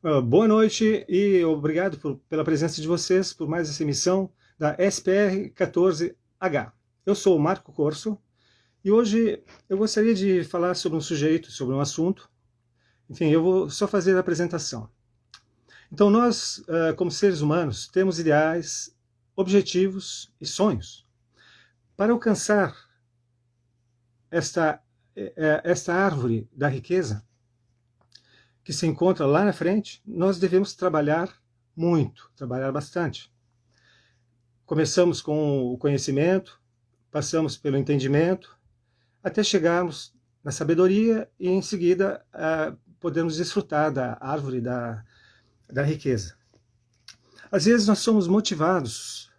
Boa noite e obrigado pela presença de vocês por mais essa emissão da SPR-14H. Eu sou o Marco Corso e hoje eu gostaria de falar sobre um sujeito, sobre um assunto. Enfim, eu vou só fazer a apresentação. Então nós, como seres humanos, temos ideais, objetivos e sonhos. Para alcançar esta árvore da riqueza, que se encontra lá na frente, nós devemos trabalhar muito, trabalhar bastante. Começamos com o conhecimento, passamos pelo entendimento, até chegarmos na sabedoria e, em seguida, podemos desfrutar da árvore da riqueza. Às vezes nós somos motivados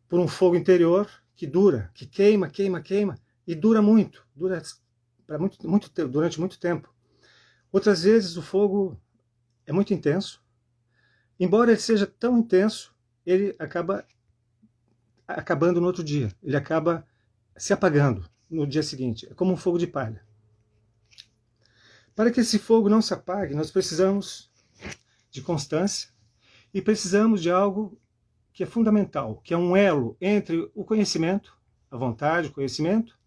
por um fogo interior que dura, que queima, queima, queima, e dura muito, durante muito tempo. Outras vezes o fogo é muito intenso. Embora ele seja tão intenso, ele acaba acabando no outro dia. Ele acaba se apagando no dia seguinte. É como um fogo de palha. Para que esse fogo não se apague, nós precisamos de constância e precisamos de algo que é fundamental, que é um elo entre o conhecimento, a vontade, o conhecimento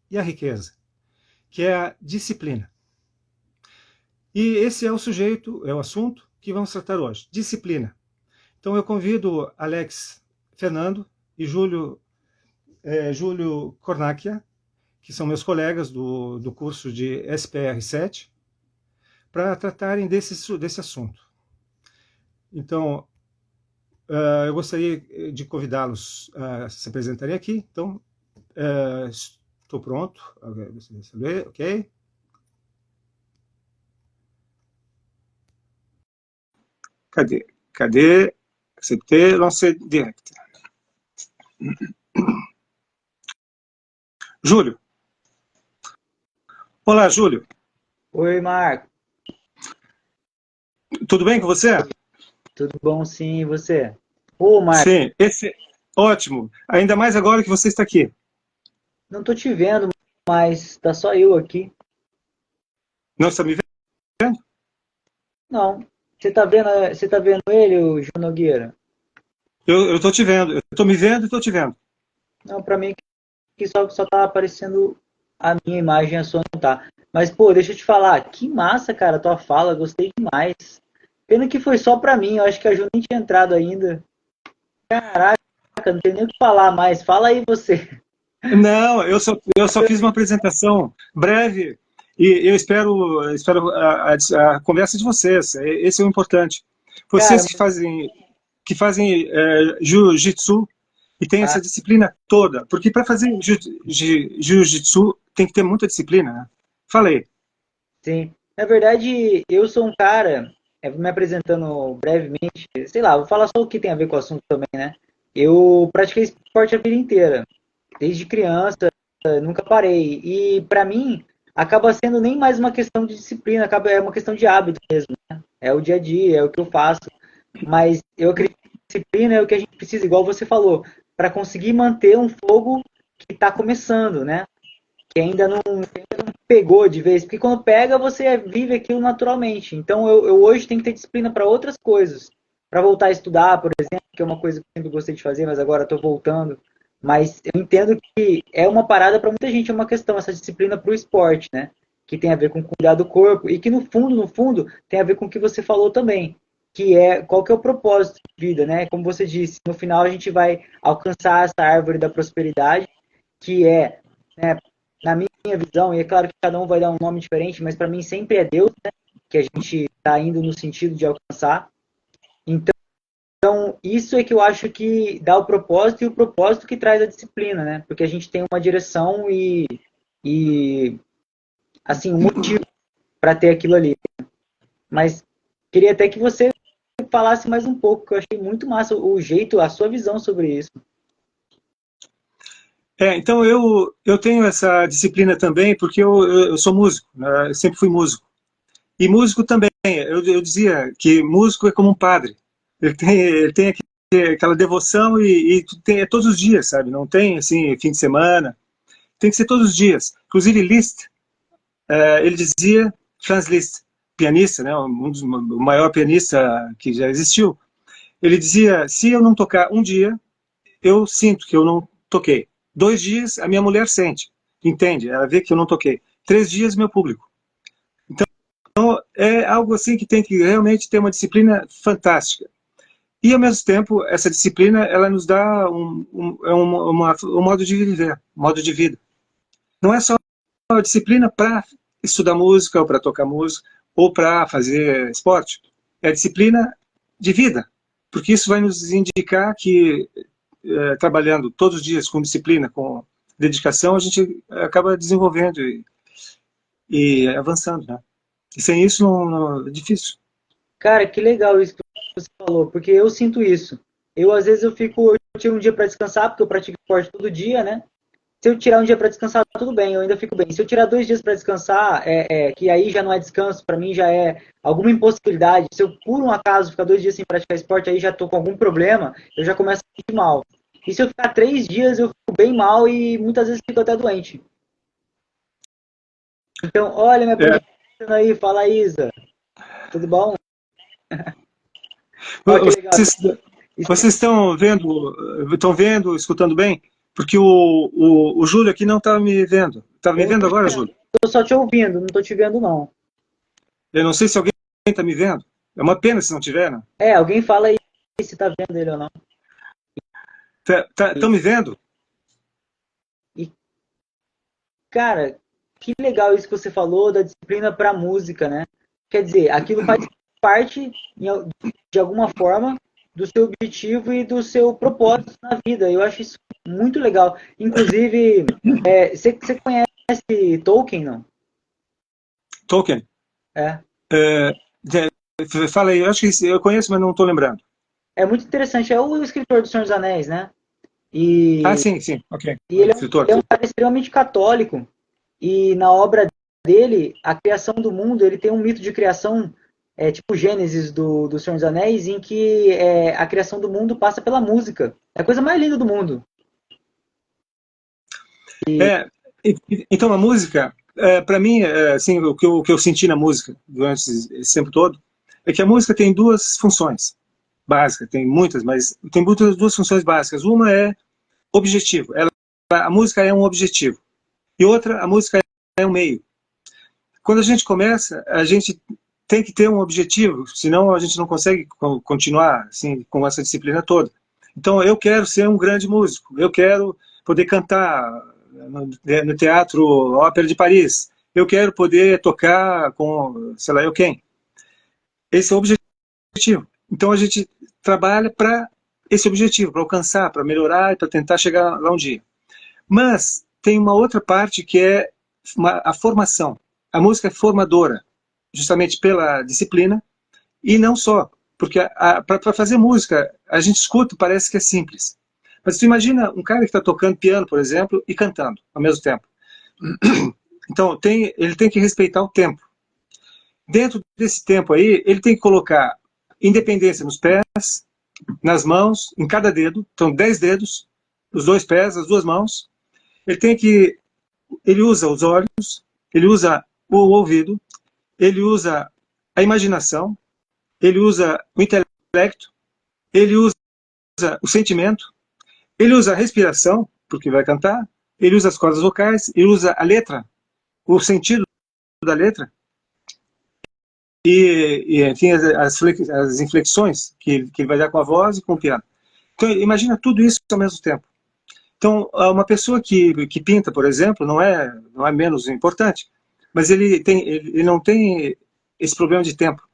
e a riqueza, que é a disciplina. E esse é o sujeito, é o assunto que vamos tratar hoje, disciplina. Então eu convido Alex Fernando e Júlio Cornacchia, que são meus colegas do curso de SPR7, para tratarem desse assunto. Então, eu gostaria de convidá-los a se apresentarem aqui. Então, estou pronto. Ok? Cadê? Accepter, lancer direct. Júlio. Olá, Júlio. Oi, Marco. Tudo bem com você? Tudo bom, sim, e você? Ô, Marco, Sim, ótimo. Ainda mais agora que você está aqui. não tô te vendo, mas tá só eu aqui. Não está me vendo? Não. Você tá vendo ele, o João Nogueira? Eu estou te vendo. Eu estou me vendo e estou te vendo. Não, pra mim que só tá aparecendo a minha imagem, a sua não tá. Mas, pô, deixa eu te falar, que massa, cara, tua fala, gostei demais. Pena que foi só pra mim, eu acho que a Ju nem tinha entrado ainda. Caraca, não tem nem o que falar mais. Fala aí você. Não, eu só fiz uma apresentação breve e eu espero a conversa de vocês. Esse é o importante. Cara, Vocês que fazem jiu-jitsu e tem ah, essa disciplina toda, porque para fazer jiu-jitsu tem que ter muita disciplina, né? Falei. sim. Na verdade, eu sou um cara, me apresentando brevemente, sei lá, vou falar só o que tem a ver com o assunto também, né? Eu pratiquei esporte a vida inteira, desde criança, nunca parei. E pra mim, acaba sendo nem mais uma questão de disciplina, é uma questão de hábito mesmo, né? É o dia a dia, é o que eu faço. Mas eu acredito que disciplina é o que a gente precisa, igual você falou, para conseguir manter um fogo que está começando, né? Que ainda não pegou de vez, porque quando pega você vive aquilo naturalmente. Então eu hoje tenho que ter disciplina para outras coisas, para voltar a estudar, por exemplo, que é uma coisa que eu sempre gostei de fazer, mas agora estou voltando. Mas eu entendo que é uma parada para muita gente, é uma questão, essa disciplina para o esporte, né? Que tem a ver com cuidar do corpo e que no fundo, tem a ver com o que você falou também, que é qual que é o propósito de vida, né? Como você disse, no final a gente vai alcançar essa árvore da prosperidade, que é, né, na minha visão, e é claro que cada um vai dar um nome diferente, mas para mim sempre é Deus, né, que a gente está indo no sentido de alcançar. Então, isso é que eu acho que dá o propósito e o propósito que traz a disciplina, né? Porque a gente tem uma direção e assim, um motivo para ter aquilo ali. Mas queria até que você falasse mais um pouco, que eu achei muito massa o jeito, a sua visão sobre isso. Então eu tenho essa disciplina também porque eu sou músico, né? Eu sempre fui músico. E músico também, eu dizia que músico é como um padre. Ele tem aquela devoção e é todos os dias, sabe? Não tem assim, fim de semana. Tem que ser todos os dias. Inclusive Liszt, ele dizia, Franz Liszt, pianista, né, o maior pianista que já existiu, ele dizia, se eu não tocar um dia, eu sinto que eu não toquei. 2 dias, a minha mulher sente, entende, ela vê que eu não toquei. 3 dias, meu público. Então, é algo assim que tem que realmente ter uma disciplina fantástica. E, ao mesmo tempo, essa disciplina, ela nos dá um modo de viver, um modo de vida. Não é só uma disciplina para estudar música, ou para tocar música, ou para fazer esporte. É disciplina de vida, porque isso vai nos indicar que, trabalhando todos os dias com disciplina, com dedicação, a gente acaba desenvolvendo e avançando, né? E sem isso não é difícil. Cara, que legal isso que você falou, porque eu sinto isso. Eu tiro um dia para descansar, porque eu pratico esporte todo dia, né? Se eu tirar um dia para descansar, tudo bem, eu ainda fico bem. Se eu tirar 2 dias para descansar, que aí já não é descanso, para mim já é alguma impossibilidade. Se eu, por um acaso, ficar 2 dias sem praticar esporte, aí já tô com algum problema, eu já começo a sentir mal. E se eu ficar 3 dias, eu fico bem mal e muitas vezes fico até doente. Então, olha minha É, pergunta aí, fala Isa, tudo bom? Olha que legal. vocês, Isso vocês estão vendo, escutando bem? Porque o Júlio aqui não estava me vendo. Estava me eu vendo agora, Júlio? tô só te ouvindo, não tô te vendo não. Eu não sei se alguém está me vendo. É uma pena se não tiver, né? Alguém fala aí se tá vendo ele ou não. Estão me vendo? E, cara, que legal isso que você falou da disciplina para música, né? Quer dizer, aquilo faz parte, de alguma forma, do seu objetivo e do seu propósito na vida. Eu acho isso muito legal. Inclusive, você conhece Tolkien, não? Tolkien. É. É, fala aí, eu acho que eu conheço, mas não estou lembrando. É muito interessante. É o escritor do Senhor dos Anéis, né? Ah, E, sim, sim, ok. e ele Escritor. é um cara extremamente católico. E na obra dele, a criação do mundo, ele tem um mito de criação, tipo Gênesis do Senhor dos Anéis, em que a criação do mundo passa pela música. É a coisa mais linda do mundo. É, então a música, para mim, assim, o que eu senti na música durante esse tempo todo, é que a música tem duas funções básicas, tem muitas, mas tem duas funções básicas. Uma é objetivo, a música é um objetivo, e outra, a música é um meio. Quando a gente começa, a gente tem que ter um objetivo, senão a gente não consegue continuar assim, com essa disciplina toda. Então, eu quero ser um grande músico, eu quero poder cantar no Teatro Ópera de Paris, eu quero poder tocar com, sei lá, eu quem. Esse é o objetivo. Então, a gente trabalha para esse objetivo, para alcançar, para melhorar e para tentar chegar lá um dia. Mas tem uma outra parte que é a formação. A música é formadora, justamente pela disciplina, e não só, porque para fazer música, a gente escuta, parece que é simples. Mas tu imagina um cara que está tocando piano, por exemplo, e cantando ao mesmo tempo. Então, ele tem que respeitar o tempo. Dentro desse tempo aí, ele tem que colocar independência nos pés, nas mãos, em cada dedo, então 10 dedos, os 2 pés, as 2 mãos. Ele usa os olhos, ele usa o ouvido, ele usa a imaginação, ele usa o intelecto, ele usa o sentimento, ele usa a respiração, porque vai cantar, ele usa as cordas vocais, ele usa a letra, o sentido da letra, enfim, as inflexões que ele vai dar com a voz e com o piano. Então, imagina tudo isso ao mesmo tempo. Então, uma pessoa que pinta, por exemplo, não é menos importante, mas ele não tem esse problema de tempo.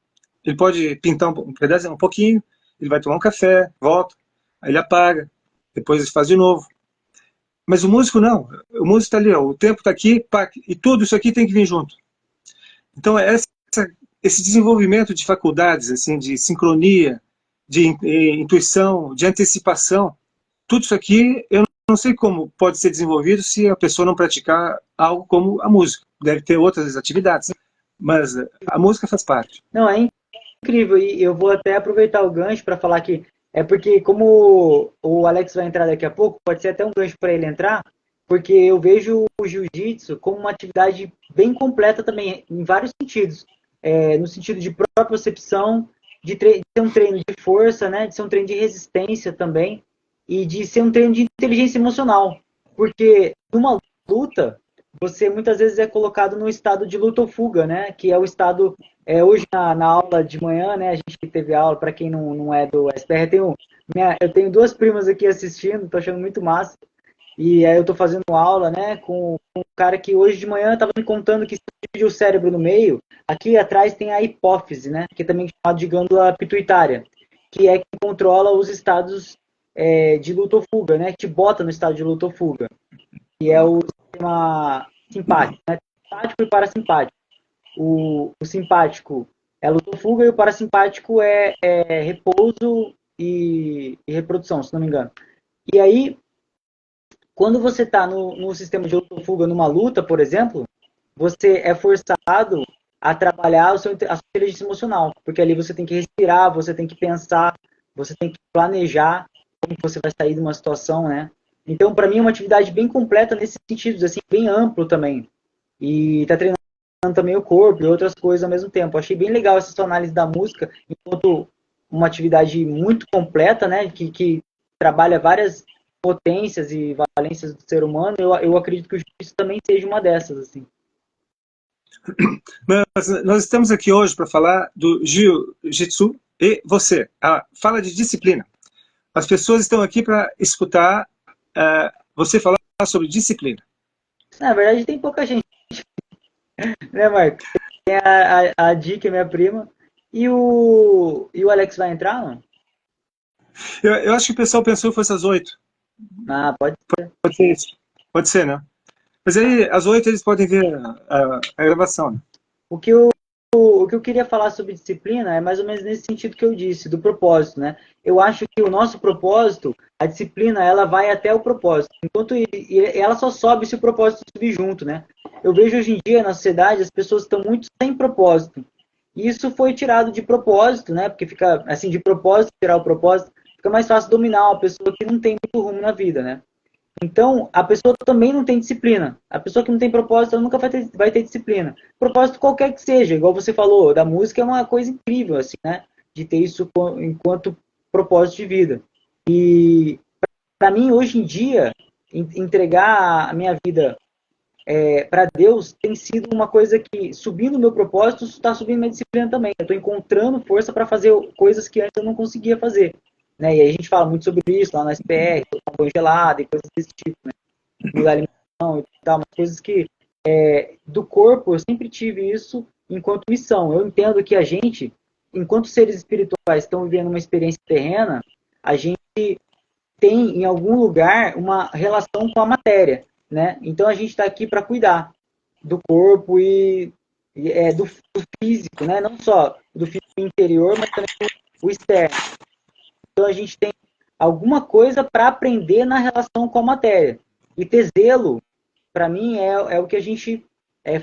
Ele pode pintar um pedaço, um pouquinho, ele vai tomar um café, volta, aí ele apaga, depois ele faz de novo. Mas o músico não. O músico está ali, ó, o tempo está aqui, pá, e tudo isso aqui tem que vir junto. Então, esse desenvolvimento de faculdades, assim, de sincronia, de intuição, de antecipação, tudo isso aqui eu não sei como pode ser desenvolvido se a pessoa não praticar algo como a música. Deve ter outras atividades, mas a música faz parte. Não, é incrível. E eu vou até aproveitar o gancho para falar que é porque, como o Alex vai entrar daqui a pouco, pode ser até um gancho para ele entrar, porque eu vejo o jiu-jitsu como uma atividade bem completa também, em vários sentidos. no sentido de propriocepção, de ser um treino de força, né? De ser um treino de resistência também, e de ser um treino de inteligência emocional. Porque numa luta, você muitas vezes é colocado no estado de luta ou fuga, né? Que é o estado, hoje na aula de manhã, né? A gente que teve aula, para quem não é do SPR, eu tenho duas primas aqui assistindo, tô achando muito massa. E aí eu tô fazendo aula, né, com um cara que hoje de manhã estava me contando que se divide o cérebro no meio, aqui atrás tem a hipófise, né, que é também chamado de glândula pituitária, que é que controla os estados de luta ou fuga, né, que te bota no estado de luta ou fuga, que é o sistema simpático, né, simpático e parasimpático. O simpático é luta ou fuga e o parasimpático é repouso e reprodução, se não me engano. E aí, quando você está no sistema de luta ou fuga, numa luta, por exemplo, você é forçado a trabalhar a sua inteligência emocional, porque ali você tem que respirar, você tem que pensar, você tem que planejar como você vai sair de uma situação, né? Então, para mim, é uma atividade bem completa nesses sentidos, assim, bem amplo também. E está treinando também o corpo e outras coisas ao mesmo tempo. Achei bem legal essa sua análise da música, enquanto uma atividade muito completa, né? Que trabalha várias potências e valências do ser humano. Eu acredito que o jiu-jitsu também seja uma dessas, assim. Mas nós estamos aqui hoje para falar do jiu-jitsu e você. Fala de disciplina. As pessoas estão aqui para escutar você falar sobre disciplina. Na verdade, tem pouca gente, né, Marco? Tem a Di, que é minha prima, e o Alex vai entrar, não? Eu acho que o pessoal pensou que fosse às 8. Ah, pode. Pode ser isso. Pode ser, né? Mas aí, às 8 eles podem ver a gravação. Né? O que eu queria falar sobre disciplina é mais ou menos nesse sentido que eu disse, do propósito, né? Eu acho que o nosso propósito, a disciplina, ela vai até o propósito, enquanto ela só sobe se o propósito subir junto, né? Eu vejo hoje em dia na sociedade as pessoas estão muito sem propósito. E isso foi tirado de propósito, né? Porque fica assim, de propósito, tirar o propósito, fica mais fácil dominar uma pessoa que não tem muito rumo na vida, né? Então, a pessoa também não tem disciplina. A pessoa que não tem propósito, ela nunca vai ter disciplina. Propósito qualquer que seja, igual você falou, da música é uma coisa incrível, assim, né? De ter isso enquanto propósito de vida. E, para mim, hoje em dia, entregar a minha vida para Deus tem sido uma coisa que, subindo o meu propósito, está subindo minha disciplina também. Eu estou encontrando força para fazer coisas que antes eu não conseguia fazer. Né? E aí a gente fala muito sobre isso lá na SPR, tomar banho gelado e coisas desse tipo, né? Mudar a alimentação e tal, umas coisas que do corpo eu sempre tive isso enquanto missão. Eu entendo que a gente, enquanto seres espirituais, estão vivendo uma experiência terrena, a gente tem em algum lugar uma relação com a matéria, né? Então a gente está aqui para cuidar do corpo e do físico, né? Não só do físico interior, mas também o externo. Então a gente tem alguma coisa para aprender na relação com a matéria. E ter zelo, para mim, é o que a gente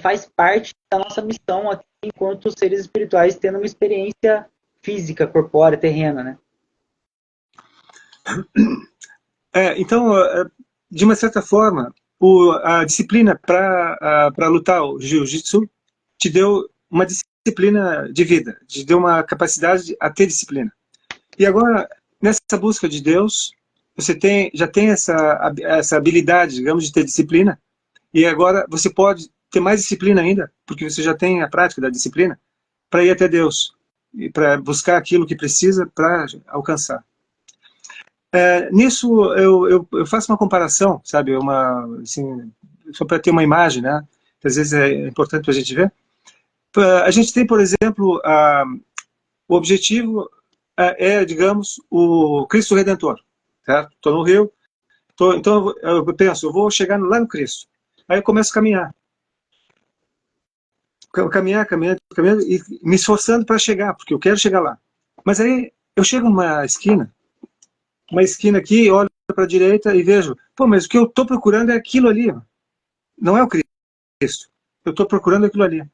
faz parte da nossa missão aqui enquanto seres espirituais, tendo uma experiência física, corpórea, terrena, né? Então, de uma certa forma, a disciplina para lutar o jiu-jitsu te deu uma disciplina de vida, te deu uma capacidade a ter disciplina. E agora, nessa busca de Deus, você já tem essa habilidade, digamos, de ter disciplina, e agora você pode ter mais disciplina ainda, porque você já tem a prática da disciplina, para ir até Deus, e para buscar aquilo que precisa para alcançar. Nisso, eu faço uma comparação, sabe, assim, só para ter uma imagem, né, que às vezes é importante para a gente ver. A gente tem, por exemplo, o objetivo digamos, o Cristo Redentor. Certo? Estou no Rio, então eu penso, eu vou chegar lá no Cristo. Aí eu começo a caminhar. Caminhando e me esforçando para chegar, porque eu quero chegar lá. Mas aí eu chego numa esquina aqui, olho para a direita e vejo, pô, mas o que eu estou procurando é aquilo ali. Não é o Cristo. Eu estou procurando aquilo ali.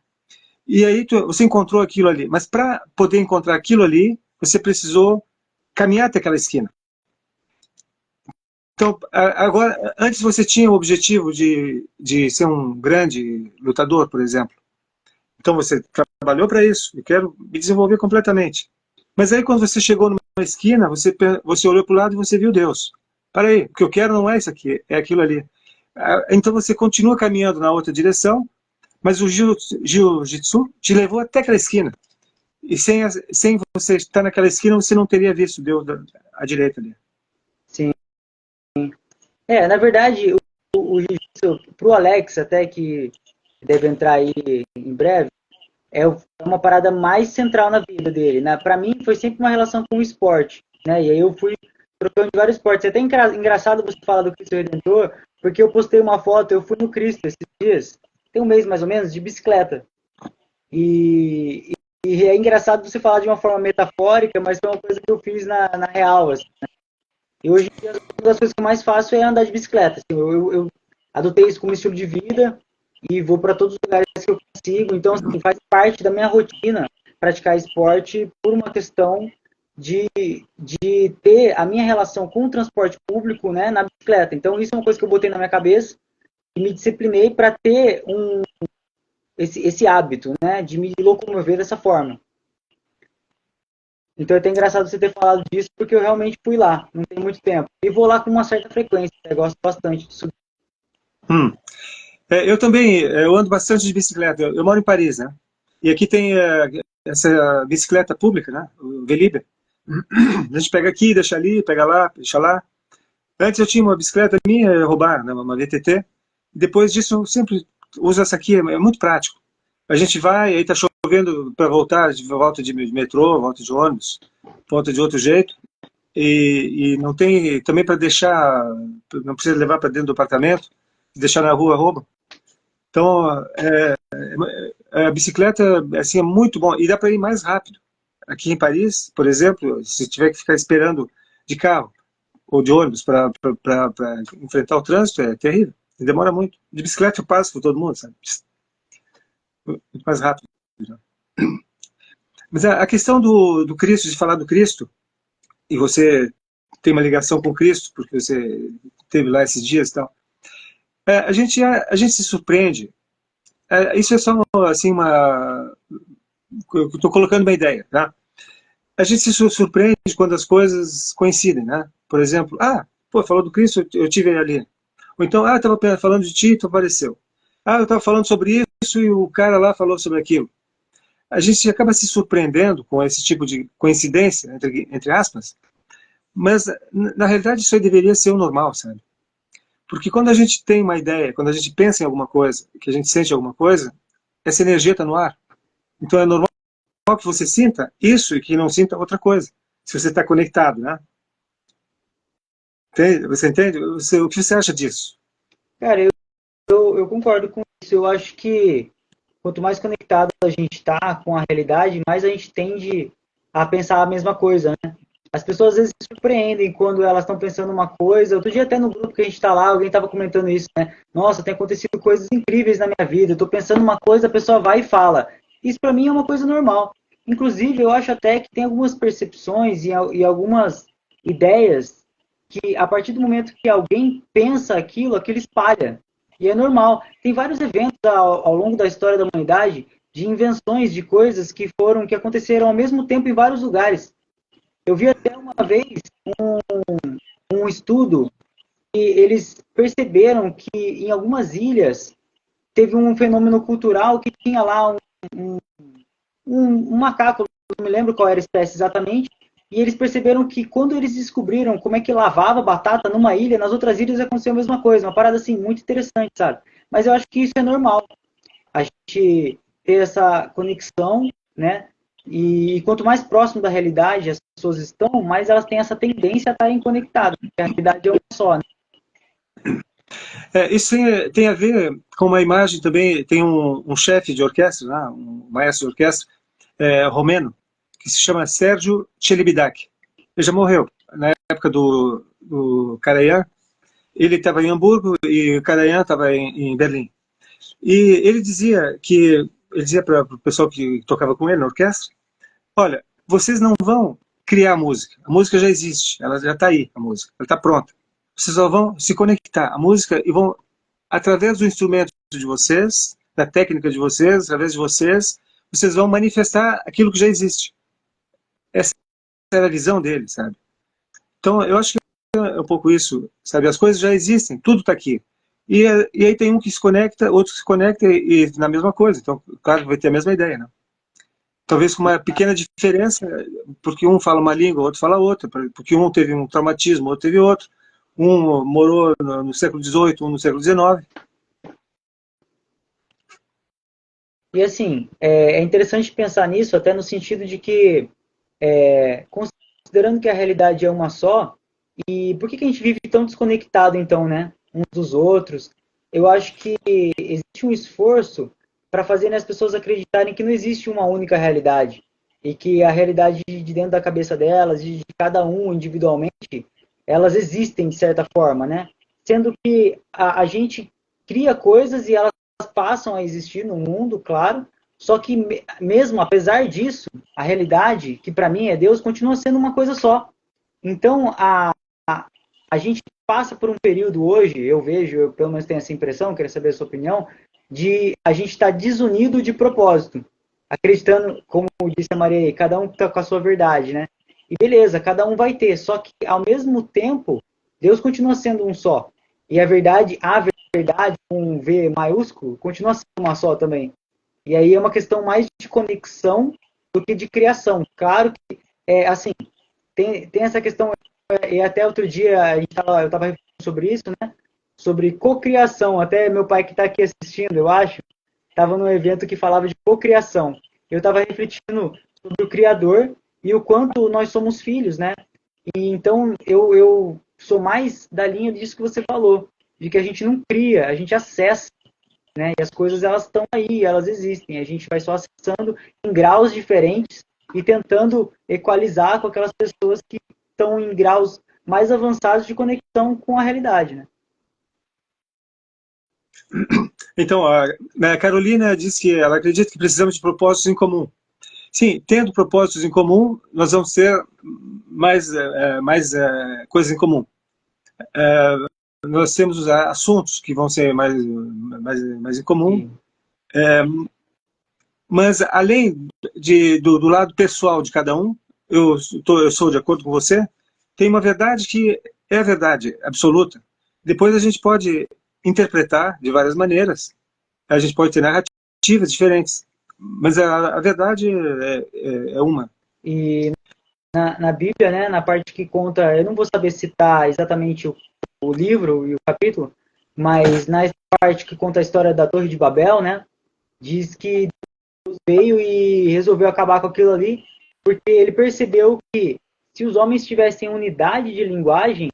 E aí você encontrou aquilo ali. Mas para poder encontrar aquilo ali, você precisou caminhar até aquela esquina. Então, agora, antes você tinha o objetivo de ser um grande lutador, por exemplo. Então você trabalhou para isso, eu quero me desenvolver completamente. Mas aí quando você chegou numa esquina, você olhou para o lado e você viu Deus. Para aí, o que eu quero não é isso aqui, é aquilo ali. Então você continua caminhando na outra direção, mas o jiu-jitsu te levou até aquela esquina. E sem você estar naquela esquina, você não teria visto Deus à direita ali. Sim. Na verdade, o jiu-jitsu, pro Alex, até que deve entrar aí em breve, é uma parada mais central na vida dele, né? Para mim, foi sempre uma relação com o esporte, né? E aí eu fui trocando de vários esportes. É até engraçado você falar do Cristo Redentor, porque eu postei uma foto, eu fui no Cristo esses dias, tem um mês mais ou menos, de bicicleta. E é engraçado você falar de uma forma metafórica, mas foi uma coisa que eu fiz na real, assim. E hoje, uma das coisas que eu mais faço é andar de bicicleta. Assim, eu adotei isso como estilo de vida e vou para todos os lugares que eu consigo. Então, assim, faz parte da minha rotina praticar esporte por uma questão de ter a minha relação com o transporte público, né, na bicicleta. Então, isso é uma coisa que eu botei na minha cabeça e me disciplinei para ter esse hábito, né, de me locomover dessa forma. Então é até engraçado você ter falado disso, porque eu realmente fui lá, não tem muito tempo. E vou lá com uma certa frequência, eu gosto bastante de subir. Eu também, eu ando bastante de bicicleta. Eu moro em Paris, né? E aqui tem essa bicicleta pública, né? O Vélib'. A gente pega aqui, deixa ali, pega lá, deixa lá. Antes eu tinha uma bicicleta minha, roubar, né? Uma VTT. Depois disso eu sempre uso essa aqui, é muito prático. A gente vai, aí tá chovendo para voltar, volta de metrô, volta de ônibus, volta de outro jeito. E não tem também para deixar, não precisa levar para dentro do apartamento, deixar na rua rouba. Então a bicicleta assim é muito bom e dá para ir mais rápido. Aqui em Paris, por exemplo, se tiver que ficar esperando de carro ou de ônibus para enfrentar o trânsito, é terrível. E demora muito. De bicicleta eu passo por todo mundo, sabe? Muito mais rápido. Mas a questão do Cristo, de falar do Cristo, e você tem uma ligação com Cristo, porque você teve lá esses dias e tal, a gente se surpreende. Isso é só assim eu estou colocando uma ideia, tá? A gente se surpreende quando as coisas coincidem, né? Por exemplo, falou do Cristo, eu tive ele ali. Ou então, estava falando de ti, tu apareceu. Eu estava falando sobre isso e o cara lá falou sobre aquilo. A gente acaba se surpreendendo com esse tipo de coincidência, entre aspas, mas na realidade isso aí deveria ser o normal, sabe? Porque quando a gente tem uma ideia, quando a gente pensa em alguma coisa, que a gente sente alguma coisa, essa energia está no ar. Então é normal que você sinta isso e que não sinta outra coisa, se você está conectado, né? Você entende? O que você acha disso? Cara, eu concordo com isso. Eu acho que quanto mais conectado a gente está com a realidade, mais a gente tende a pensar a mesma coisa, né? As pessoas às vezes se surpreendem quando elas estão pensando uma coisa. Outro dia até no grupo que a gente está lá, alguém estava comentando isso, né? Nossa, tem acontecido coisas incríveis na minha vida. Eu estou pensando uma coisa, a pessoa vai e fala. Isso para mim é uma coisa normal. Inclusive, eu acho até que tem algumas percepções e algumas ideias que a partir do momento que alguém pensa aquilo espalha. E é normal. Tem vários eventos ao longo da história da humanidade de invenções de coisas que aconteceram ao mesmo tempo em vários lugares. Eu vi até uma vez um estudo que eles perceberam que em algumas ilhas teve um fenômeno cultural que tinha lá um macaco, não me lembro qual era a espécie exatamente, e eles perceberam que quando eles descobriram como é que lavava batata numa ilha, nas outras ilhas aconteceu a mesma coisa, uma parada assim muito interessante, sabe? Mas eu acho que isso é normal, a gente ter essa conexão, né? E quanto mais próximo da realidade as pessoas estão, mais elas têm essa tendência a estarem conectadas, porque a realidade é uma só, né? Isso tem a ver com uma imagem também. Tem um chefe de orquestra, né, um maestro de orquestra romeno, que se chama Sérgio Celibidache. Ele já morreu na época do Karajan. Ele estava em Hamburgo e o Karajan estava em Berlim. E ele dizia para o pessoal que tocava com ele na orquestra: olha, vocês não vão criar a música já existe, ela já está aí, a música, ela está pronta. Vocês só vão se conectar à música e vão, através do instrumento de vocês, da técnica de vocês, através de vocês, vocês vão manifestar aquilo que já existe. Essa era a visão dele, sabe? Então, eu acho que é um pouco isso, sabe? As coisas já existem, tudo está aqui. E aí tem um que se conecta, outro que se conecta e na mesma coisa. Então, claro, vai ter a mesma ideia, né? Talvez com uma pequena diferença, porque um fala uma língua, o outro fala outra, porque um teve um traumatismo, o outro teve outro. Um morou no século XVIII, um no século XIX. E assim, é interessante pensar nisso até no sentido de que, considerando que a realidade é uma só, e por que a gente vive tão desconectado então, né, uns dos outros? Eu acho que existe um esforço para fazer as pessoas acreditarem que não existe uma única realidade e que a realidade de dentro da cabeça delas, de cada um individualmente, elas existem de certa forma, né? Sendo que a gente cria coisas e elas passam a existir no mundo, claro, só que mesmo apesar disso, a realidade, que para mim é Deus, continua sendo uma coisa só. Então, a gente passa por um período hoje, eu vejo, eu pelo menos tenho essa impressão, queria saber a sua opinião, de a gente estar desunido de propósito, acreditando, como disse a Maria, cada um está com a sua verdade, né? E beleza, cada um vai ter, só que ao mesmo tempo, Deus continua sendo um só. E a verdade, com um V maiúsculo, continua sendo uma só também. E aí é uma questão mais de conexão do que de criação. Claro que, assim, tem essa questão, e até outro dia eu estava refletindo sobre isso, né? Sobre cocriação. Até meu pai que está aqui assistindo, eu acho, estava num evento que falava de cocriação. Eu estava refletindo sobre o Criador e o quanto nós somos filhos, né? E então eu sou mais da linha disso que você falou, de que a gente não cria, a gente acessa, né? E as coisas elas estão aí, elas existem. A gente vai só acessando em graus diferentes e tentando equalizar com aquelas pessoas que estão em graus mais avançados de conexão com a realidade, né? Então, a Carolina disse que ela acredita que precisamos de propósitos em comum. Sim, tendo propósitos em comum, nós vamos ter mais coisas em comum. Nós temos os assuntos que vão ser mais em comum. Mas, além do lado pessoal de cada um, eu sou de acordo com você, tem uma verdade que é a verdade absoluta. Depois a gente pode interpretar de várias maneiras, a gente pode ter narrativas diferentes, mas a verdade é uma. E na Bíblia, né, na parte que conta, eu não vou saber citar exatamente o livro e o capítulo, mas na parte que conta a história da Torre de Babel, né, diz que Deus veio e resolveu acabar com aquilo ali, porque ele percebeu que se os homens tivessem unidade de linguagem,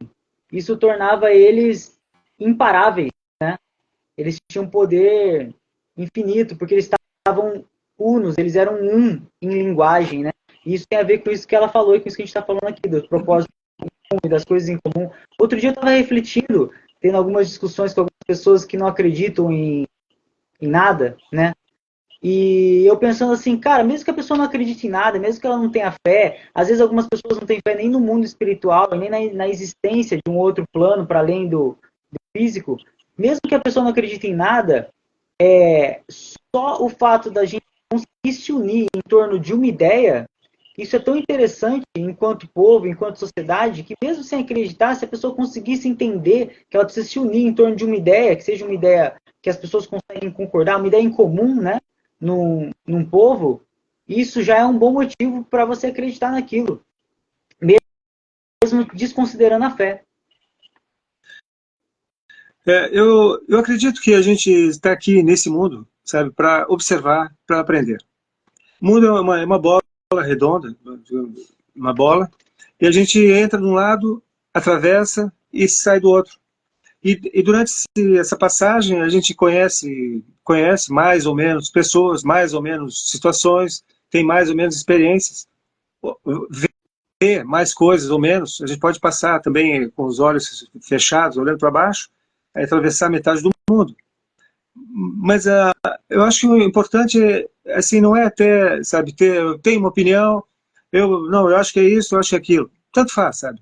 isso tornava eles imparáveis, né? Eles tinham poder infinito, porque eles estavam unos, eles eram um em linguagem, né? E isso tem a ver com isso que ela falou e com isso que a gente está falando aqui, dos propósitos e das coisas em comum. Outro dia eu estava refletindo, tendo algumas discussões com algumas pessoas que não acreditam em nada, né? E eu pensando assim, cara, mesmo que a pessoa não acredite em nada, mesmo que ela não tenha fé, às vezes algumas pessoas não têm fé nem no mundo espiritual, nem na existência de um outro plano para além do físico, mesmo que a pessoa não acredite em nada, só o fato da gente conseguir se unir em torno de uma ideia, isso é tão interessante enquanto povo, enquanto sociedade, que mesmo sem acreditar, se a pessoa conseguisse entender que ela precisa se unir em torno de uma ideia, que seja uma ideia que as pessoas conseguem concordar, uma ideia em comum, né, num povo, isso já é um bom motivo para você acreditar naquilo, mesmo desconsiderando a fé. Eu acredito que a gente está aqui nesse mundo, sabe, para observar, para aprender. O mundo é uma bola redonda, uma bola, e a gente entra de um lado, atravessa e sai do outro. E durante essa passagem a gente conhece mais ou menos pessoas, mais ou menos situações, tem mais ou menos experiências, vê mais coisas ou menos. A gente pode passar também com os olhos fechados, olhando para baixo, atravessar metade do mundo. Mas eu acho que o importante assim, não é até, sabe, eu tenho uma opinião, eu acho que é isso, eu acho que é aquilo. Tanto faz, sabe?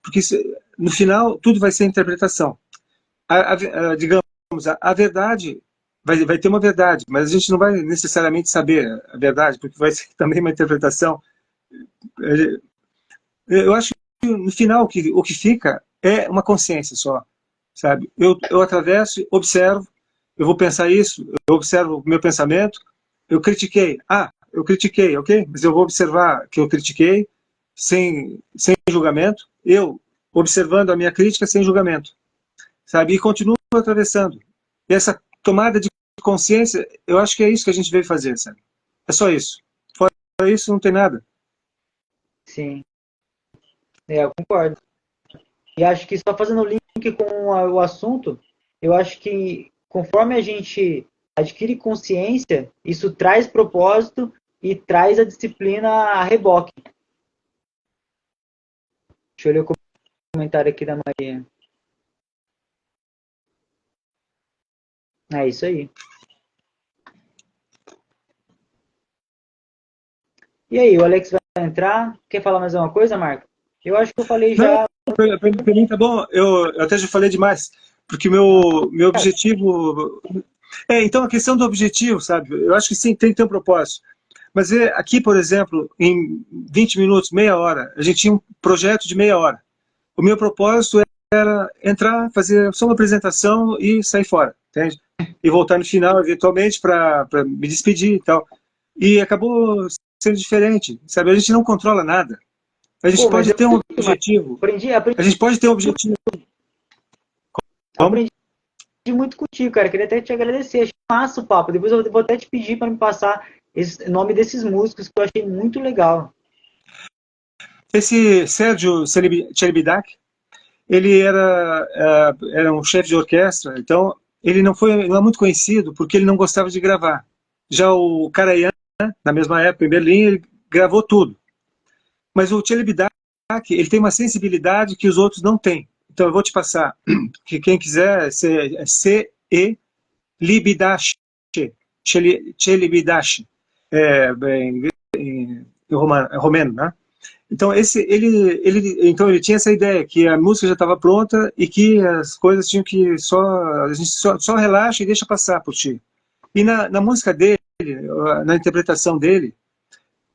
Porque no final tudo vai ser interpretação. Digamos, a verdade vai ter uma verdade, mas a gente não vai necessariamente saber a verdade, porque vai ser também uma interpretação. Eu acho que no final o que fica é uma consciência só, sabe? Eu atravesso, observo, eu vou pensar isso, eu observo o meu pensamento, eu critiquei, eu critiquei, ok? Mas eu vou observar que eu critiquei sem julgamento, eu observando a minha crítica sem julgamento, sabe? E continuo atravessando. E essa tomada de consciência, eu acho que é isso que a gente veio fazer, sabe? É só isso. Fora isso, não tem nada. Sim, eu concordo. E acho que só fazendo o link com o assunto, eu acho que conforme a gente adquire consciência, isso traz propósito e traz a disciplina a reboque. Deixa eu ler o comentário aqui da Maria. É isso aí. E aí, o Alex vai entrar? Quer falar mais alguma coisa, Marco? Eu acho que eu falei Não, já. para mim tá bom. Eu até já falei demais, porque meu objetivo... então a questão do objetivo, sabe? Eu acho que sim, tem que ter um propósito. Mas aqui, por exemplo, em 20 minutos, meia hora, a gente tinha um projeto de meia hora. O meu propósito era entrar, fazer só uma apresentação e sair fora, entende? E voltar no final, eventualmente, para me despedir e tal. E acabou sendo diferente, sabe? A gente não controla nada. A gente Pô, mas pode eu ter um Marco, objetivo. aprendi A gente pode ter um objetivo. Como? aprendi muito contigo, cara. Queria até te agradecer. Achei massa o papo. Depois eu vou até te pedir para me passar o nome desses músicos que eu achei muito legal. Esse Sérgio Celibidache, ele era um chefe de orquestra, então ele não é muito conhecido porque ele não gostava de gravar. Já o Karajan, na mesma época, em Berlim, ele gravou tudo. Mas o Celibidache, ele tem uma sensibilidade que os outros não têm. Então eu vou te passar, que quem quiser, é C-E Libidache, Celibidache, em romeno, né? Então então ele tinha essa ideia que a música já estava pronta e que as coisas tinham que a gente só relaxa e deixa passar por ti. E na música dele, na interpretação dele,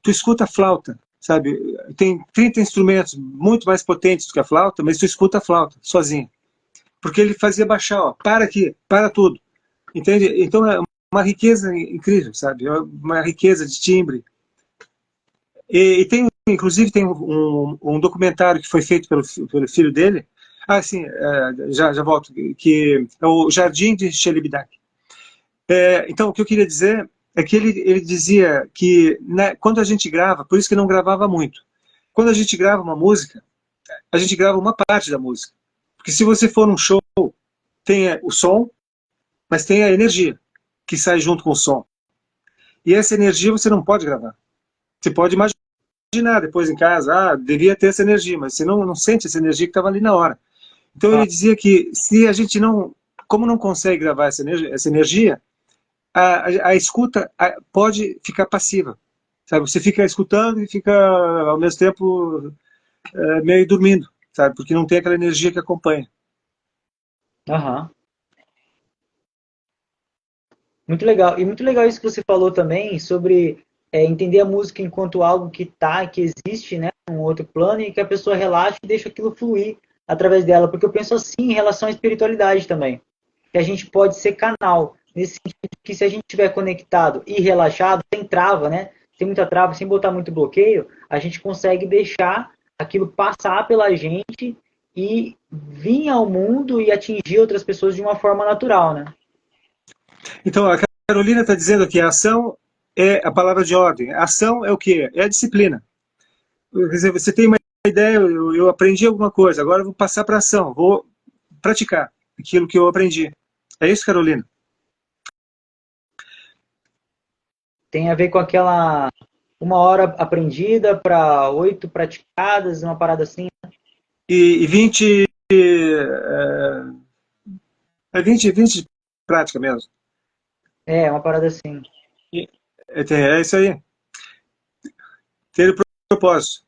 tu escuta a flauta, sabe? Tem 30 instrumentos muito mais potentes do que a flauta, mas tu escuta a flauta sozinho. Porque ele fazia baixar, ó, para aqui, para tudo. Entende? Então é uma riqueza incrível, sabe? É uma riqueza de timbre. Inclusive, tem um documentário que foi feito pelo filho dele. Sim, já volto, que é o Jardim de Celibidache. Então, o que eu queria dizer é que ele dizia que, né, quando a gente grava, por isso que não gravava muito, quando a gente grava uma música, a gente grava uma parte da música. Porque se você for num show, tem o som, mas tem a energia que sai junto com o som. E essa energia você não pode gravar. Você pode imaginar depois em casa, devia ter essa energia, mas você não sente essa energia que estava ali na hora. Então ele dizia que se a gente como não consegue gravar essa energia, a escuta pode ficar passiva. Sabe? Você fica escutando e fica, ao mesmo tempo, meio dormindo, sabe? Porque não tem aquela energia que acompanha. Aham. Muito legal. E muito legal isso que você falou também sobre entender a música enquanto algo que existe, né, num outro plano e que a pessoa relaxa e deixa aquilo fluir através dela. Porque eu penso assim em relação à espiritualidade também. Que a gente pode ser canal. Nesse sentido que se a gente estiver conectado e relaxado, sem trava, né? Sem muita trava, sem botar muito bloqueio, a gente consegue deixar aquilo passar pela gente e vir ao mundo e atingir outras pessoas de uma forma natural, né? Então, a Carolina está dizendo que a ação é a palavra de ordem. A ação é o quê? É a disciplina. Quer dizer, você tem uma ideia, eu aprendi alguma coisa, agora eu vou passar para ação, vou praticar aquilo que eu aprendi. É isso, Carolina? Tem a ver com aquela 1 hora aprendida para 8 praticadas, uma parada assim. E 20, é 20 de prática mesmo. Uma parada assim. É isso aí. Ter o propósito.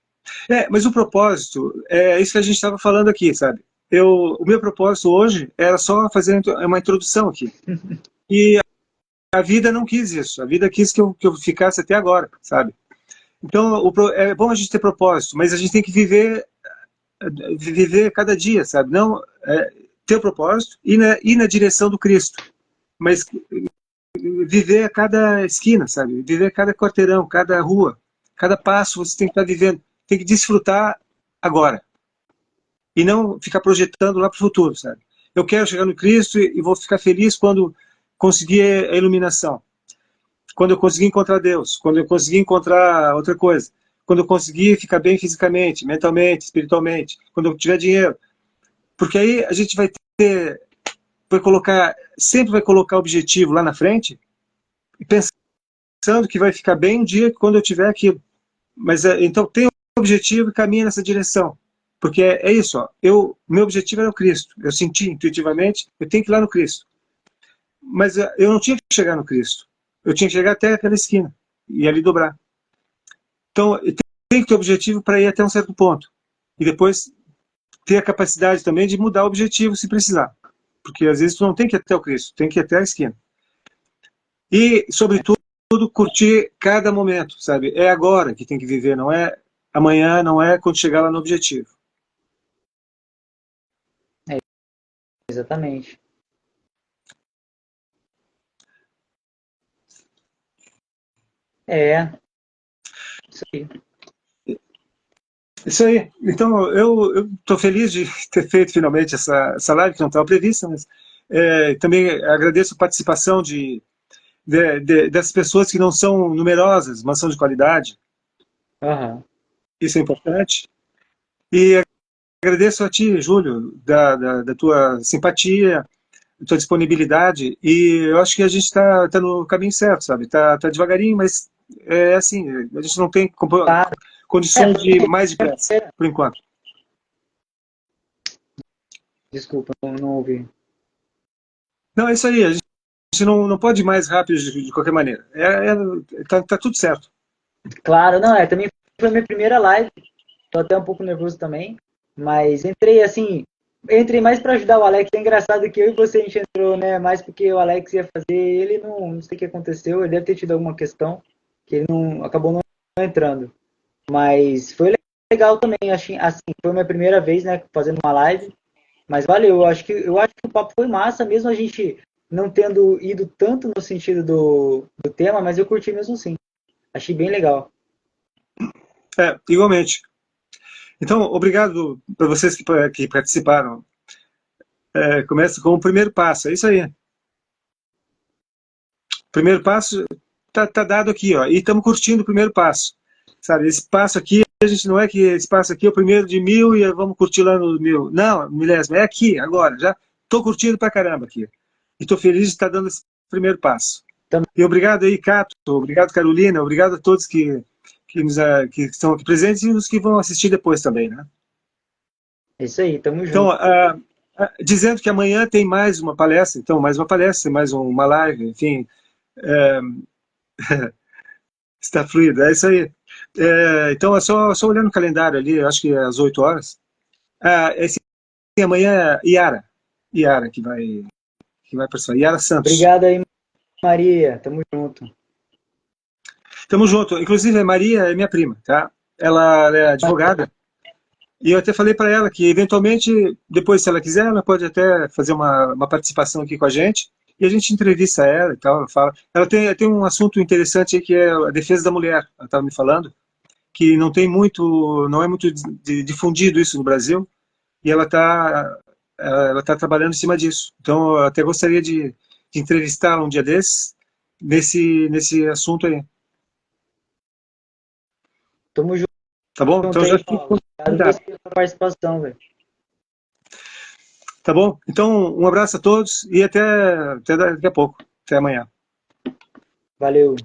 Mas o propósito é isso que a gente estava falando aqui, sabe? O meu propósito hoje era só fazer uma introdução aqui. E a vida não quis isso. A vida quis que eu ficasse até agora, sabe? Então, é bom a gente ter propósito, mas a gente tem que viver cada dia, sabe? Não ter o propósito e ir na direção do Cristo, mas viver a cada esquina, sabe? Viver a cada quarteirão, cada rua, cada passo você tem que estar vivendo, tem que desfrutar agora e não ficar projetando lá para o futuro, sabe? Eu quero chegar no Cristo e vou ficar feliz quando conseguir a iluminação, quando eu conseguir encontrar Deus, quando eu conseguir encontrar outra coisa, quando eu conseguir ficar bem fisicamente, mentalmente, espiritualmente, quando eu tiver dinheiro. Porque aí a gente sempre vai colocar o objetivo lá na frente e pensando que vai ficar bem um dia quando eu tiver aquilo. Mas então tem um objetivo e caminha nessa direção. Porque é isso, ó, meu objetivo era o Cristo. Eu senti intuitivamente, eu tenho que ir lá no Cristo. Mas eu não tinha que chegar no Cristo. Eu tinha que chegar até aquela esquina e ali dobrar. Então, tem que ter objetivo para ir até um certo ponto. E depois ter a capacidade também de mudar o objetivo se precisar. Porque às vezes tu não tem que ir até o Cristo, tem que ir até a esquina. E, sobretudo, curtir cada momento, sabe? É agora que tem que viver, não é amanhã, não é quando chegar lá no objetivo. Exatamente. Isso aí. Isso aí. Então, eu estou feliz de ter feito finalmente essa live, que não estava prevista, mas também agradeço a participação das pessoas que não são numerosas, mas são de qualidade. Uhum. Isso é importante. E agradeço a ti, Júlio, da tua simpatia, da tua disponibilidade, e eu acho que a gente está no caminho certo, sabe? Tá devagarinho, mas é assim, a gente não tem Claro. condições de ir mais depressa, por enquanto. Desculpa, não ouvi. Não, é isso aí, a gente não pode ir mais rápido de qualquer maneira. Tá tudo certo. Claro, não, também foi a minha primeira live, tô até um pouco nervoso também, mas entrei mais para ajudar o Alex. É engraçado que eu e você a gente entrou, né, mais porque o Alex ia fazer, ele não sei o que aconteceu, ele deve ter tido alguma questão, que ele não acabou não entrando. Mas foi legal também, assim, foi a minha primeira vez, né, fazendo uma live, mas valeu, eu acho que o papo foi massa, mesmo a gente não tendo ido tanto no sentido do tema, mas eu curti mesmo assim. Achei bem legal. Igualmente. Então, obrigado para vocês que participaram. Começa com o primeiro passo, é isso aí. O primeiro passo tá dado aqui, ó, e estamos curtindo o primeiro passo. Sabe, esse passo aqui, a gente não é que esse passo aqui é o primeiro de 1000 e vamos curtir lá no 1000. Não, milésimo, é aqui, agora. Já estou curtindo pra caramba aqui. E estou feliz de estar dando esse primeiro passo. E obrigado aí, Cato, obrigado, Carolina, obrigado a todos que estão aqui presentes e os que vão assistir depois também, né? É isso aí, tamo junto. Então, dizendo que amanhã tem mais uma palestra, mais uma live, enfim, está fluido, é isso aí. Então, é só olhando o calendário ali, acho que é às 8 horas. Amanhã é Yara que vai participar, Yara Santos. Obrigado aí, Maria, tamo junto. Tamo junto, inclusive a Maria é minha prima, tá? Ela é advogada, e eu até falei para ela que, eventualmente, depois, se ela quiser, ela pode até fazer uma participação aqui com a gente, e a gente entrevista ela e tal, ela fala. Ela tem um assunto interessante aí, que é a defesa da mulher, ela estava me falando, que não é muito difundido isso no Brasil, e ela tá trabalhando em cima disso. Então, eu até gostaria de entrevistá-la um dia desses, nesse assunto aí. Tamo junto. Tá bom? Então, já fico obrigado pela participação, velho. Tá bom? Então, um abraço a todos e até daqui a pouco. Até amanhã. Valeu.